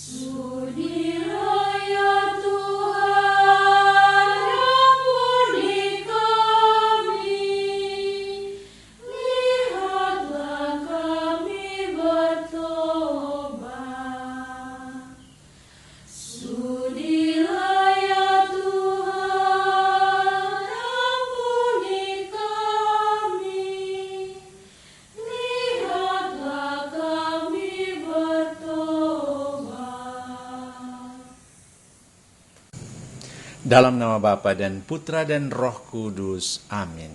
Sudilah ya Tuhan, ampuni kami, lihatlah kami bertobat. Sudilah ya Tuhan, ampuni kami, lihatlah kami bertobat. Dalam nama Bapa dan Putra dan Roh Kudus. Amin.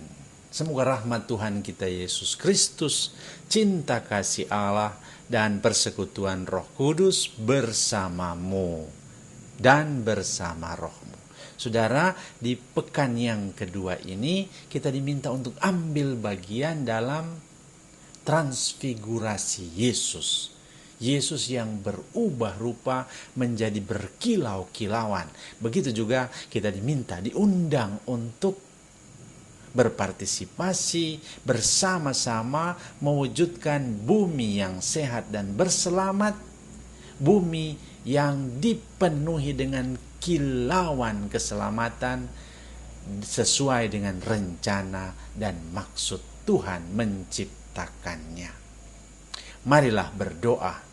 Semoga rahmat Tuhan kita Yesus Kristus, cinta kasih Allah, dan persekutuan Roh Kudus bersamamu dan bersama rohmu. Saudara, di pekan yang kedua ini kita diminta untuk ambil bagian dalam transfigurasi Yesus. Yesus yang berubah rupa menjadi berkilau-kilauan. Begitu juga kita diundang untuk berpartisipasi bersama-sama mewujudkan bumi yang sehat dan berselamat, bumi yang dipenuhi dengan kilauan keselamatan sesuai dengan rencana dan maksud Tuhan menciptakannya. Marilah berdoa.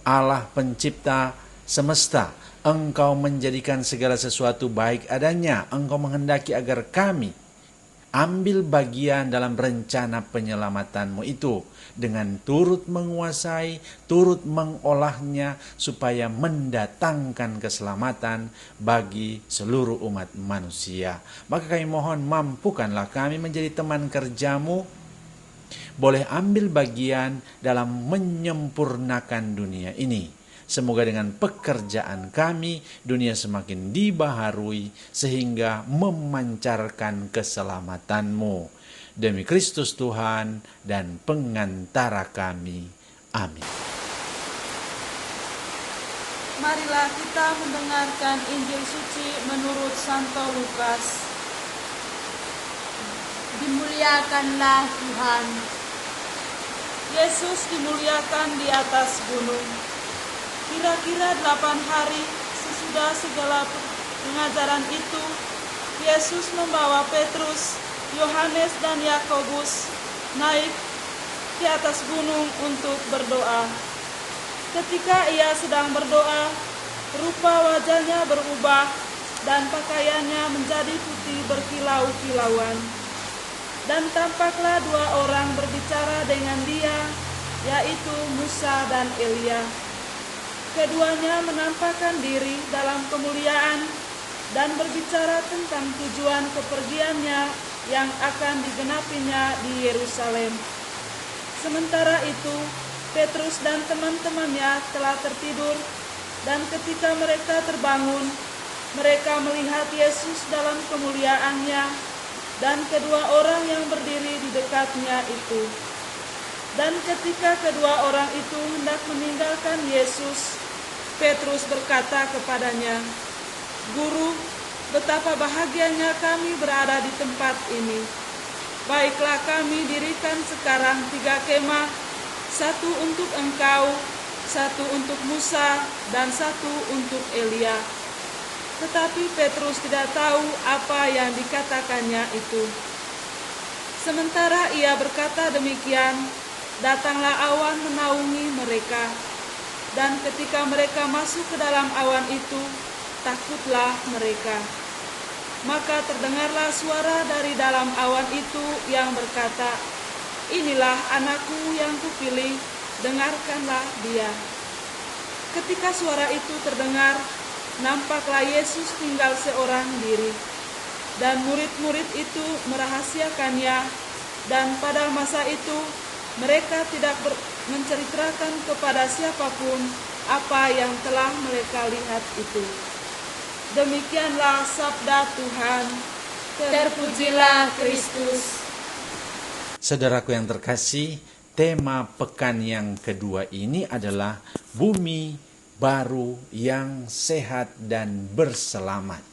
Allah pencipta semesta, Engkau menjadikan segala sesuatu baik adanya. Engkau menghendaki agar kami ambil bagian dalam rencana penyelamatanmu itu dengan turut menguasai, turut mengolahnya supaya mendatangkan keselamatan bagi seluruh umat manusia. Maka kami mohon, mampukanlah kami menjadi teman kerjamu, boleh ambil bagian dalam menyempurnakan dunia ini. Semoga dengan pekerjaan kami, dunia semakin dibaharui sehingga memancarkan keselamatanmu. Demi Kristus Tuhan dan pengantara kami. Amin. Marilah kita mendengarkan Injil suci menurut Santo Lukas. Dimuliakanlah Tuhan. Yesus dimuliakan di atas gunung. Kira-kira 8 hari sesudah segala pengajaran itu, Yesus membawa Petrus, Yohanes, dan Yakobus naik ke atas gunung untuk berdoa. Ketika ia sedang berdoa, rupa wajahnya berubah dan pakaiannya menjadi putih berkilau-kilauan. Dan tampaklah 2 orang berbicara dengan dia, yaitu Musa dan Elia. Keduanya menampakkan diri dalam kemuliaan dan berbicara tentang tujuan kepergiannya yang akan digenapinya di Yerusalem. Sementara itu, Petrus dan teman-temannya telah tertidur, dan ketika mereka terbangun, mereka melihat Yesus dalam kemuliaannya dan kedua orang yang berdiri di dekatnya itu. Dan ketika kedua orang itu hendak meninggalkan Yesus, Petrus berkata kepadanya, "Guru, betapa bahagianya kami berada di tempat ini. Baiklah, kami dirikan sekarang 3 kemah, 1 untuk engkau, 1 untuk Musa, dan 1 untuk Elia." Tetapi Petrus tidak tahu apa yang dikatakannya itu. Sementara ia berkata demikian, datanglah awan menaungi mereka. Dan ketika mereka masuk ke dalam awan itu, takutlah mereka. Maka terdengarlah suara dari dalam awan itu yang berkata, "Inilah anakku yang kupilih, dengarkanlah dia." Ketika suara itu terdengar, nampaklah Yesus tinggal seorang diri, dan murid-murid itu merahasiakannya, dan pada masa itu mereka tidak menceritakan kepada siapapun apa yang telah mereka lihat itu. Demikianlah sabda Tuhan. Terpujilah Kristus. Saudaraku yang terkasih, tema pekan yang kedua ini adalah bumi baru yang sehat dan berselamat.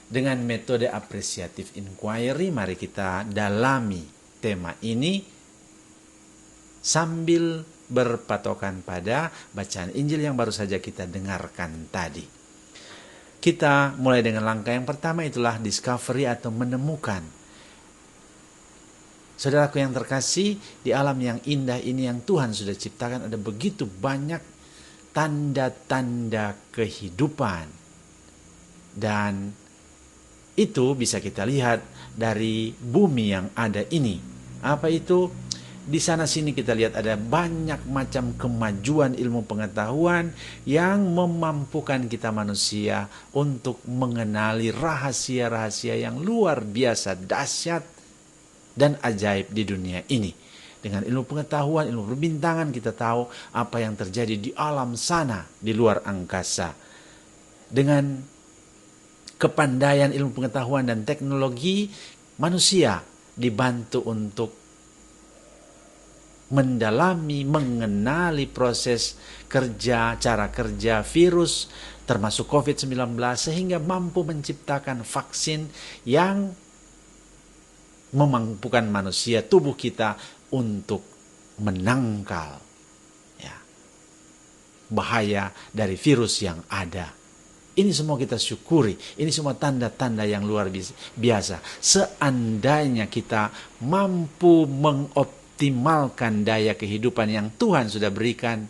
Dengan metode appreciative inquiry, mari kita dalami tema ini sambil berpatokan pada bacaan Injil yang baru saja kita dengarkan tadi. Kita mulai dengan langkah yang pertama, itulah discovery atau menemukan. Saudaraku yang terkasih, di alam yang indah ini yang Tuhan sudah ciptakan ada begitu banyak tanda-tanda kehidupan. Dan itu bisa kita lihat dari bumi yang ada ini. Apa itu? Di sana-sini kita lihat ada banyak macam kemajuan ilmu pengetahuan yang memampukan kita manusia untuk mengenali rahasia-rahasia yang luar biasa, dahsyat, dan ajaib di dunia ini. Dengan ilmu pengetahuan, ilmu perbintangan, kita tahu apa yang terjadi di alam sana, di luar angkasa. Dengan kepandaian ilmu pengetahuan dan teknologi, manusia dibantu untuk mendalami, mengenali proses kerja, cara kerja virus, termasuk COVID-19, sehingga mampu menciptakan vaksin yang memampukan manusia, tubuh kita, untuk menangkal bahaya dari virus yang ada. Ini semua kita syukuri. Ini semua tanda-tanda yang luar biasa. Seandainya kita mampu mengoptimalkan daya kehidupan yang Tuhan sudah berikan,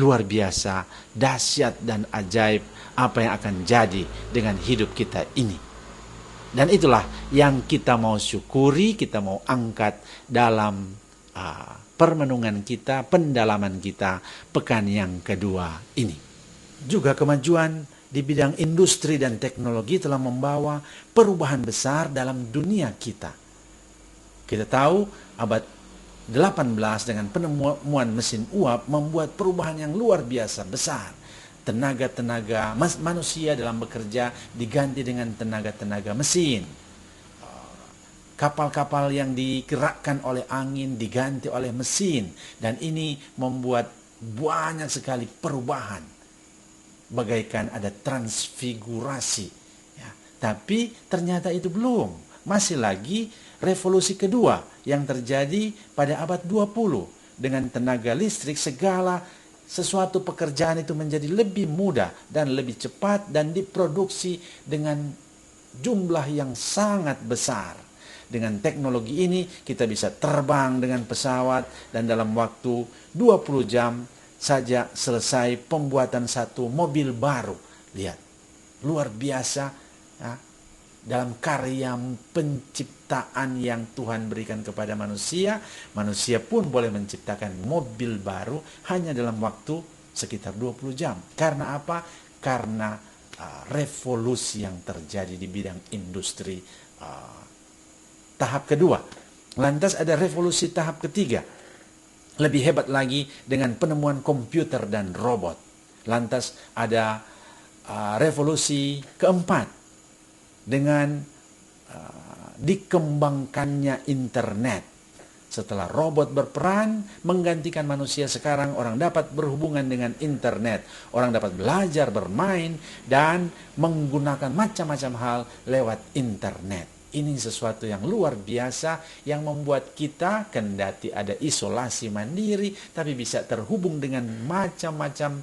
luar biasa, dahsyat dan ajaib apa yang akan jadi dengan hidup kita ini. Dan itulah yang kita mau syukuri, kita mau angkat dalam permenungan kita, pendalaman kita pekan yang kedua ini. Juga kemajuan di bidang industri dan teknologi telah membawa perubahan besar dalam dunia kita. Kita tahu abad 18 dengan penemuan mesin uap membuat perubahan yang luar biasa besar. Tenaga-tenaga manusia dalam bekerja diganti dengan tenaga-tenaga mesin. Kapal-kapal yang digerakkan oleh angin diganti oleh mesin. Dan ini membuat banyak sekali perubahan. Bagaikan ada transfigurasi. Ya, tapi ternyata itu belum. Masih lagi revolusi kedua yang terjadi pada abad 20. Dengan tenaga listrik segala sesuatu pekerjaan itu menjadi lebih mudah dan lebih cepat dan diproduksi dengan jumlah yang sangat besar. Dengan teknologi ini kita bisa terbang dengan pesawat dan dalam waktu 20 jam saja selesai pembuatan satu mobil baru. Lihat, luar biasa ya, dalam karya penciptaan yang Tuhan berikan kepada manusia. Manusia pun boleh menciptakan mobil baru hanya dalam waktu sekitar 20 jam. Karena apa? Karena revolusi yang terjadi di bidang industri tahap kedua. Lantas ada revolusi tahap ketiga. Lebih hebat lagi dengan penemuan komputer dan robot. Lantas ada revolusi keempat dengan dikembangkannya internet. Setelah robot berperan menggantikan manusia, sekarang orang dapat berhubungan dengan internet. Orang dapat belajar, bermain, dan menggunakan macam-macam hal lewat internet. Ini sesuatu yang luar biasa yang membuat kita, kendati ada isolasi mandiri, tapi bisa terhubung dengan macam-macam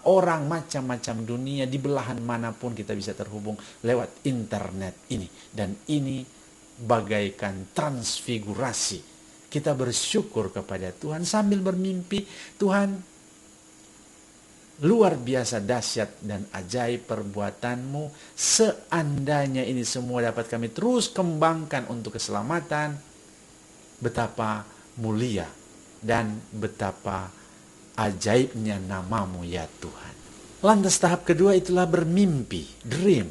orang, macam-macam dunia, di belahan manapun kita bisa terhubung lewat internet ini. Dan ini bagaikan transfigurasi. Kita bersyukur kepada Tuhan sambil bermimpi, Tuhan, luar biasa dahsyat dan ajaib perbuatanmu. Seandainya ini semua dapat kami terus kembangkan untuk keselamatan, betapa mulia dan betapa ajaibnya namamu ya Tuhan. Lantas tahap kedua itulah bermimpi, dream.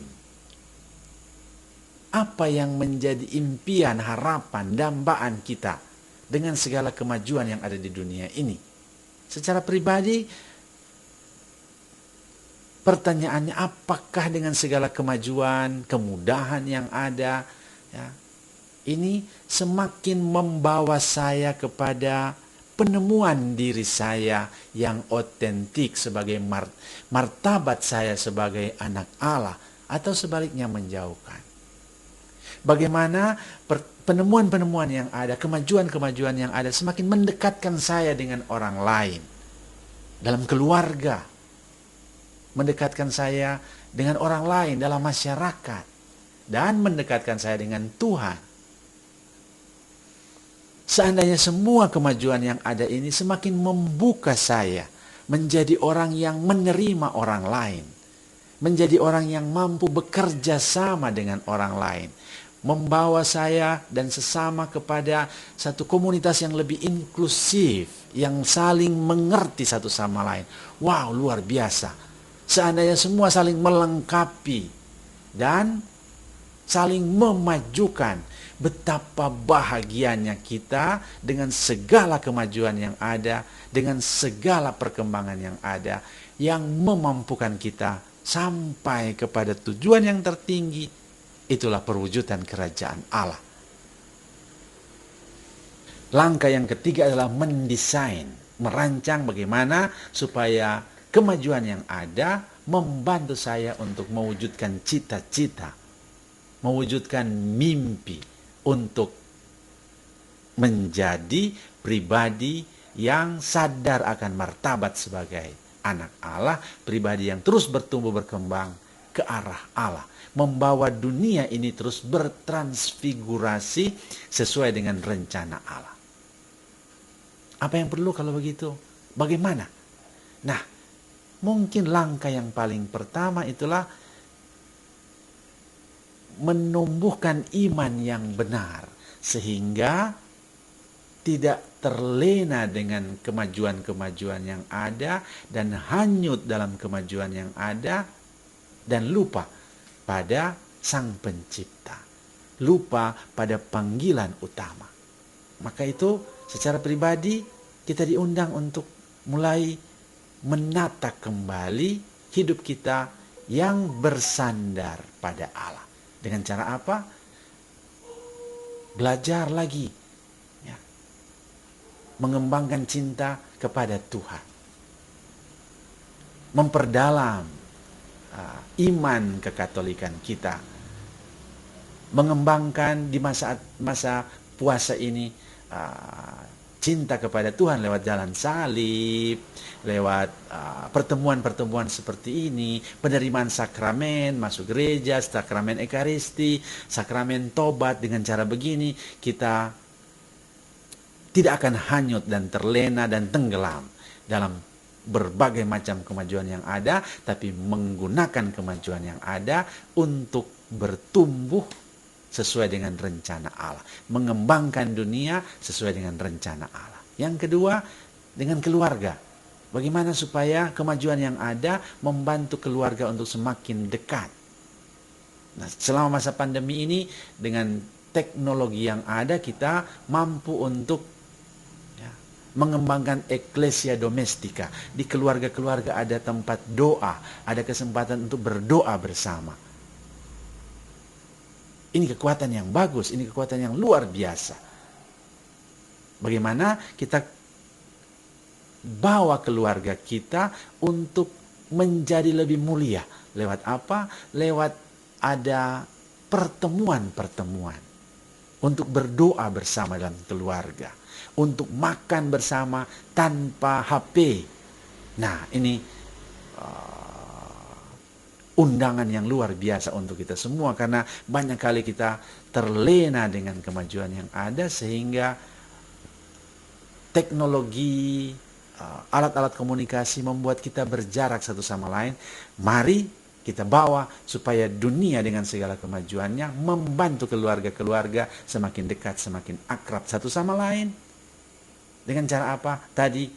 Apa yang menjadi impian, harapan, dambaan kita dengan segala kemajuan yang ada di dunia ini. Secara pribadi, pertanyaannya, apakah dengan segala kemajuan, kemudahan yang ada, ya, ini semakin membawa saya kepada penemuan diri saya yang otentik sebagai martabat saya sebagai anak Allah, atau sebaliknya menjauhkan. Bagaimana penemuan-penemuan yang ada, kemajuan-kemajuan yang ada semakin mendekatkan saya dengan orang lain. Dalam keluarga, mendekatkan saya dengan orang lain dalam masyarakat, dan mendekatkan saya dengan Tuhan. Seandainya semua kemajuan yang ada ini semakin membuka saya menjadi orang yang menerima orang lain, menjadi orang yang mampu bekerja sama dengan orang lain, membawa saya dan sesama kepada satu komunitas yang lebih inklusif, yang saling mengerti satu sama lain. Wow, luar biasa. Seandainya semua saling melengkapi dan saling memajukan, betapa bahagianya kita dengan segala kemajuan yang ada, dengan segala perkembangan yang ada, yang memampukan kita sampai kepada tujuan yang tertinggi. Itulah perwujudan kerajaan Allah. Langkah yang ketiga adalah mendesain, merancang bagaimana supaya kemajuan yang ada membantu saya untuk mewujudkan cita-cita, mewujudkan mimpi untuk menjadi pribadi yang sadar akan martabat sebagai anak Allah, pribadi yang terus bertumbuh berkembang ke arah Allah, membawa dunia ini terus bertransfigurasi sesuai dengan rencana Allah. Apa yang perlu kalau begitu? Bagaimana? Nah, mungkin langkah yang paling pertama itulah menumbuhkan iman yang benar, sehingga tidak terlena dengan kemajuan-kemajuan yang ada dan hanyut dalam kemajuan yang ada dan lupa pada Sang Pencipta, lupa pada panggilan utama. Maka itu secara pribadi kita diundang untuk mulai menata kembali hidup kita yang bersandar pada Allah. Dengan cara apa? Belajar lagi, ya, mengembangkan cinta kepada Tuhan, memperdalam iman kekatolikan kita, mengembangkan di masa puasa ini cinta kepada Tuhan lewat jalan salib, lewat pertemuan-pertemuan seperti ini, penerimaan sakramen, masuk gereja, sakramen ekaristi, sakramen tobat. Dengan cara begini kita tidak akan hanyut dan terlena dan tenggelam dalam berbagai macam kemajuan yang ada, tapi menggunakan kemajuan yang ada untuk bertumbuh sesuai dengan rencana Allah, mengembangkan dunia sesuai dengan rencana Allah. Yang kedua, dengan keluarga. Bagaimana supaya kemajuan yang ada membantu keluarga untuk semakin dekat. Nah, selama masa pandemi ini dengan teknologi yang ada, kita mampu untuk mengembangkan eklesia domestika. Di keluarga-keluarga ada tempat doa, ada kesempatan untuk berdoa bersama. Ini kekuatan yang bagus, ini kekuatan yang luar biasa. Bagaimana kita bawa keluarga kita untuk menjadi lebih mulia. Lewat apa? Lewat ada pertemuan-pertemuan. Untuk berdoa bersama dalam keluarga. Untuk makan bersama tanpa HP. Nah, ini undangan yang luar biasa untuk kita semua, karena banyak kali kita terlena dengan kemajuan yang ada sehingga teknologi, alat-alat komunikasi membuat kita berjarak satu sama lain. Mari kita bawa supaya dunia dengan segala kemajuannya membantu keluarga-keluarga semakin dekat, semakin akrab satu sama lain. Dengan cara apa? Tadi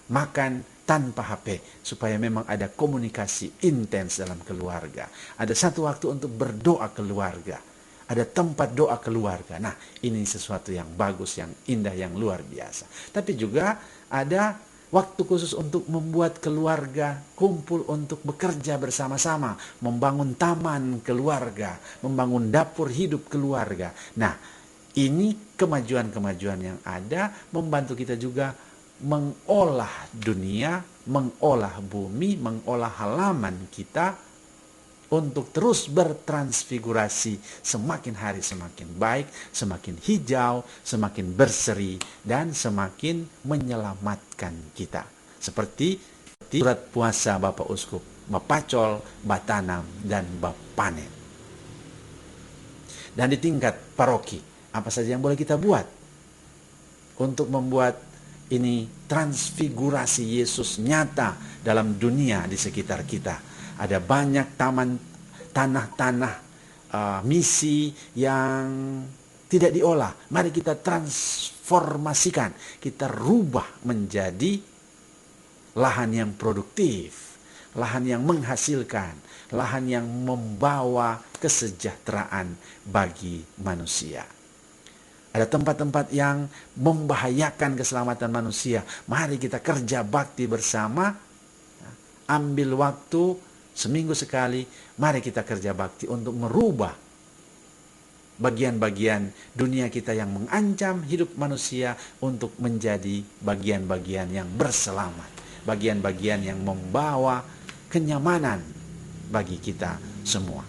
makan tanpa HP, supaya memang ada komunikasi intens dalam keluarga. Ada satu waktu untuk berdoa keluarga. Ada tempat doa keluarga. Nah, ini sesuatu yang bagus, yang indah, yang luar biasa. Tapi juga ada waktu khusus untuk membuat keluarga kumpul untuk bekerja bersama-sama. Membangun taman keluarga, membangun dapur hidup keluarga. Nah, ini kemajuan-kemajuan yang ada membantu kita juga mengolah dunia, mengolah bumi, mengolah halaman kita untuk terus bertransfigurasi, semakin hari semakin baik, semakin hijau, semakin berseri, dan semakin menyelamatkan kita. Seperti surat puasa Bapak Uskup, Bapacol, Batanam, dan Bapanen. Dan di tingkat paroki, apa saja yang boleh kita buat untuk membuat ini transfigurasi Yesus nyata dalam dunia di sekitar kita. Ada banyak tanah-tanah misi yang tidak diolah. Mari kita transformasikan, kita rubah menjadi lahan yang produktif, lahan yang menghasilkan, lahan yang membawa kesejahteraan bagi manusia. Ada tempat-tempat yang membahayakan keselamatan manusia. Mari kita kerja bakti bersama. Ambil waktu seminggu sekali. Mari kita kerja bakti untuk merubah bagian-bagian dunia kita yang mengancam hidup manusia untuk menjadi bagian-bagian yang berselamat. Bagian-bagian yang membawa kenyamanan bagi kita semua.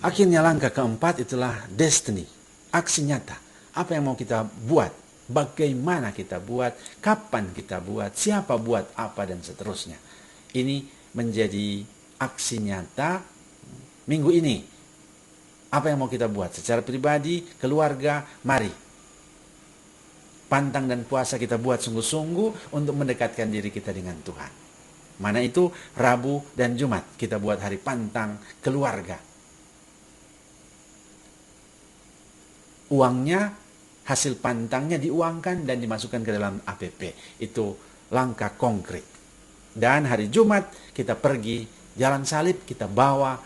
Akhirnya langkah keempat itulah destiny. Aksi nyata. Apa yang mau kita buat? Bagaimana kita buat? Kapan kita buat? Siapa buat apa? Dan seterusnya. Ini menjadi aksi nyata minggu ini. Apa yang mau kita buat? Secara pribadi, keluarga, mari. Pantang dan puasa kita buat sungguh-sungguh untuk mendekatkan diri kita dengan Tuhan. Mana itu Rabu dan Jumat. Kita buat hari pantang keluarga. Uangnya, hasil pantangnya diuangkan dan dimasukkan ke dalam APP. Itu langkah konkret. Dan hari Jumat kita pergi jalan salib, kita bawa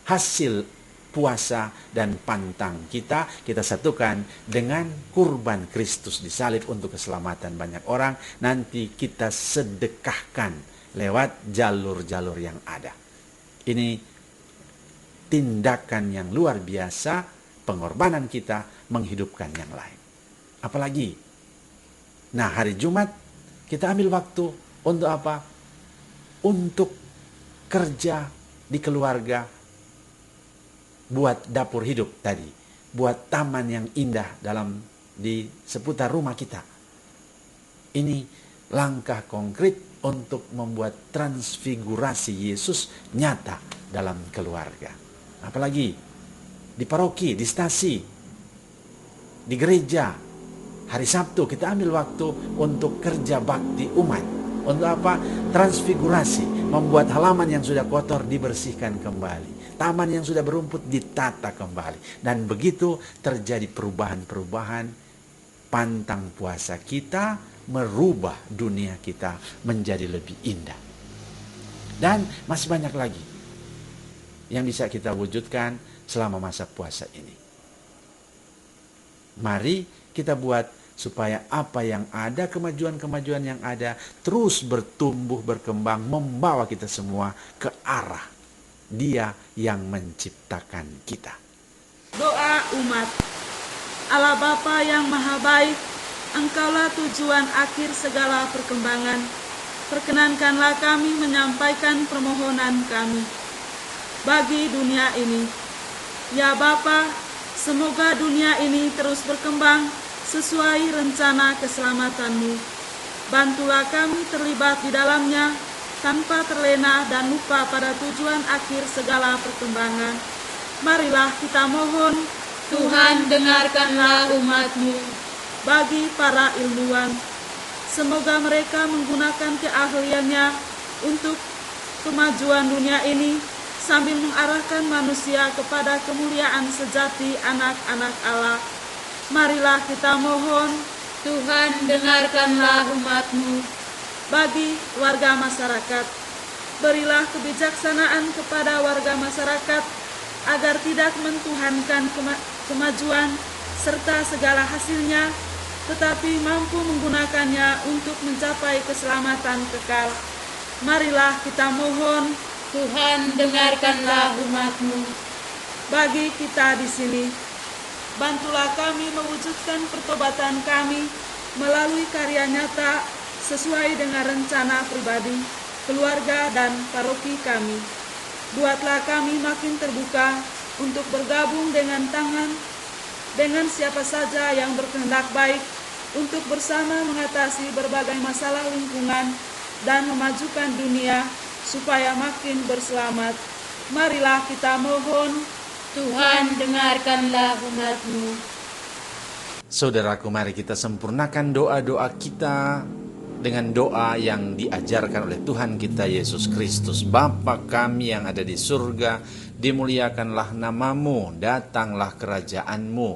hasil puasa dan pantang kita satukan dengan kurban Kristus di salib untuk keselamatan banyak orang. Nanti kita sedekahkan lewat jalur-jalur yang ada. Ini tindakan yang luar biasa. Pengorbanan kita menghidupkan yang lain. Apalagi, nah hari Jumat kita ambil waktu untuk apa? Untuk kerja di keluarga, buat dapur hidup tadi, buat taman yang indah di seputar rumah kita. Ini langkah konkret untuk membuat transfigurasi Yesus nyata dalam keluarga. Apalagi di paroki, di stasi, di gereja. Hari Sabtu kita ambil waktu untuk kerja bakti umat. Untuk apa? Transfigurasi. Membuat halaman yang sudah kotor dibersihkan kembali. Taman yang sudah berumput ditata kembali. Dan begitu terjadi perubahan-perubahan. Pantang puasa kita merubah dunia kita menjadi lebih indah. Dan masih banyak lagi yang bisa kita wujudkan selama masa puasa ini. Mari kita buat supaya apa yang ada, kemajuan-kemajuan yang ada terus bertumbuh, berkembang, membawa kita semua ke arah Dia yang menciptakan kita. Doa umat. Allah Bapa yang Maha Baik, Engkaulah tujuan akhir segala perkembangan. Perkenankanlah kami menyampaikan permohonan kami bagi dunia ini. Ya Bapa, semoga dunia ini terus berkembang sesuai rencana keselamatan-Mu. Bantulah kami terlibat di dalamnya tanpa terlena dan lupa pada tujuan akhir segala perkembangan. Marilah kita mohon, Tuhan dengarkanlah umat-Mu. Bagi para ilmuwan, semoga mereka menggunakan keahliannya untuk kemajuan dunia ini sambil mengarahkan manusia kepada kemuliaan sejati anak-anak Allah. Marilah kita mohon, Tuhan dengarkanlah umat-Mu. Bagi warga masyarakat, berilah kebijaksanaan kepada warga masyarakat agar tidak mentuhankan kemajuan serta segala hasilnya, tetapi mampu menggunakannya untuk mencapai keselamatan kekal. Marilah kita mohon, Tuhan dengarkanlah umat-Mu. Bagi kita di sini, bantulah kami mewujudkan pertobatan kami melalui karya nyata sesuai dengan rencana pribadi, keluarga, dan paroki kami. Buatlah kami makin terbuka untuk bergabung dengan siapa saja yang berkehendak baik untuk bersama mengatasi berbagai masalah lingkungan dan memajukan dunia supaya makin berselamat. Marilah kita mohon. Tuhan, dengarkanlah umat-Mu. Saudaraku, mari kita sempurnakan doa-doa kita dengan doa yang diajarkan oleh Tuhan kita Yesus Kristus. Bapa kami yang ada di surga, dimuliakanlah namamu, datanglah kerajaan-Mu,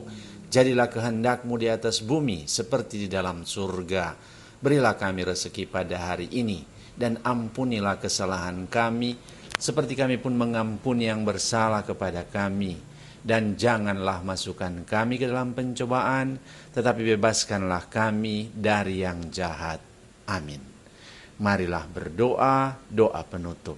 jadilah kehendak-Mu di atas bumi seperti di dalam surga. Berilah kami rezeki pada hari ini, dan ampunilah kesalahan kami, seperti kami pun mengampuni yang bersalah kepada kami. Dan janganlah masukkan kami ke dalam pencobaan, tetapi bebaskanlah kami dari yang jahat. Amin. Marilah berdoa, doa penutup.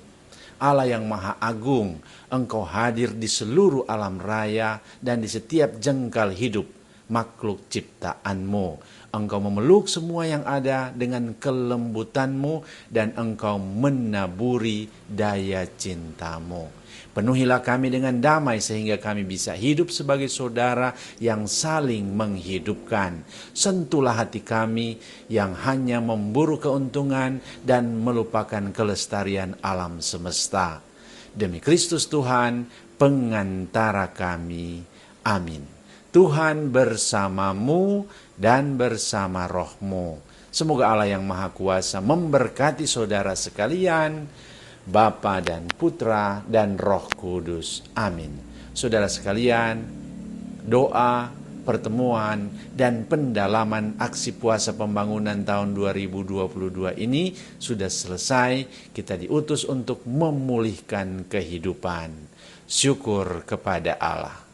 Allah yang Maha Agung, Engkau hadir di seluruh alam raya dan di setiap jengkal hidup makhluk ciptaan-Mu. Engkau memeluk semua yang ada dengan kelembutan-Mu dan Engkau menaburi daya cinta-Mu. Penuhilah kami dengan damai sehingga kami bisa hidup sebagai saudara yang saling menghidupkan. Sentuhlah hati kami yang hanya memburu keuntungan dan melupakan kelestarian alam semesta. Demi Kristus Tuhan, pengantara kami. Amin. Tuhan bersamamu dan bersama rohmu. Semoga Allah yang Maha Kuasa memberkati saudara sekalian, Bapa dan Putra dan Roh Kudus. Amin. Saudara sekalian, doa, pertemuan, dan pendalaman aksi puasa pembangunan tahun 2022 ini sudah selesai. Kita diutus untuk memulihkan kehidupan. Syukur kepada Allah.